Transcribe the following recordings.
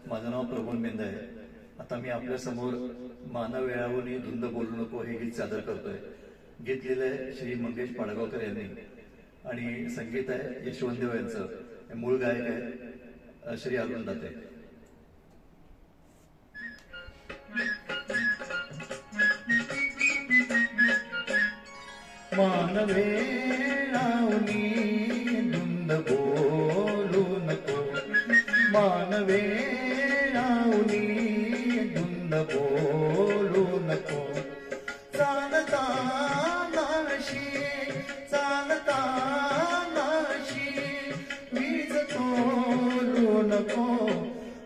माझं नाव प्रभुन मेंद आहे. आता मी आपल्या समोर मानव वेळावून धुंद बोलू नको हे गीत सादर करतोय. गीत लिहिलंय श्री मंगेश पाडगावकर यांनी आणि संगीत आहे यशवंत देव यांचं. मूळ गायक आहे श्री अरुण दाते. मानवे रावणी धुंद बोलू नको, मानवे रावणी धुंद बोलू नको. चालता नाशी, चालता नाशी वीज तोलू नको.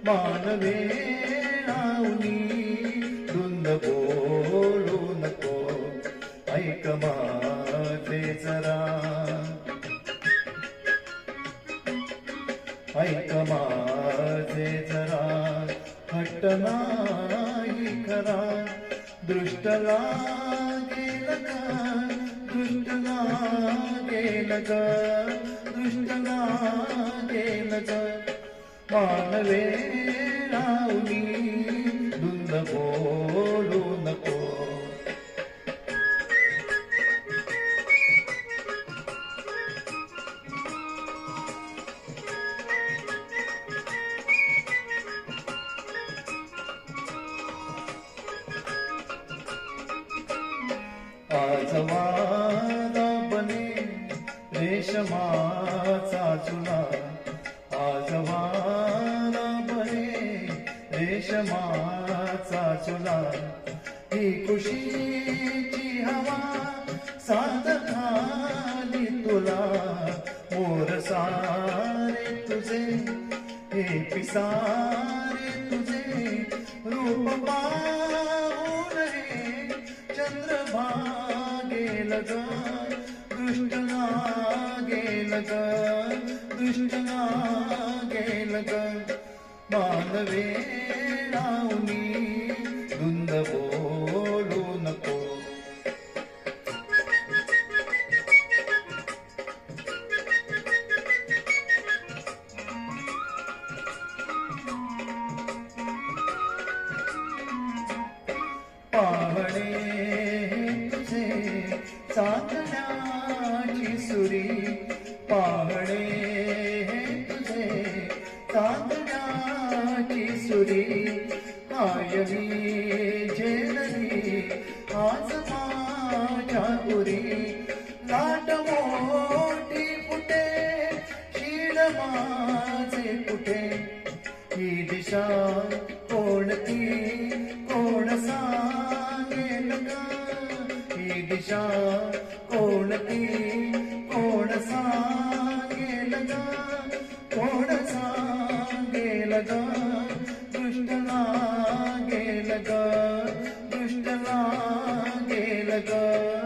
मानवे रावणी धुंद बोलू नको. ऐक माझे जरा, ऐक माझे जरा, हट्ट नाही खरा. दृष्ट लागेल ग, दृष्ट लागेल ग, दृष्ट लागेल ग. मानवे रावणी धुंद बोलू नको. आज वारा बने रेशमाचा चुना, आज वारा बने रेशमाचा चुना. ही खुशीची हवा साथ खाली तुला. मोर सारे तुझे, हे पिसारे तुझे. रूप पाहून रे चंद्रभागेल ग, दृष्ट लागेल ग, दृष्ट लागेल ग. मानवे रावणी धुंद बोलू नको. पाहणे तुझे चांदण्याची सुरी, पाहणे तुझे चांदण्याची सुरी. कायमी झेलली आज माझ्या उरी. लाट मोठी फुटे शीळ माझे कुठे. ही दिशा कोणती कोण सांगेल ग, ही दिशा कोणती कोण सांगेल ग, कोण सांगेल ग. दृष्ट लागेल ग, दृष्ट लागेल ग.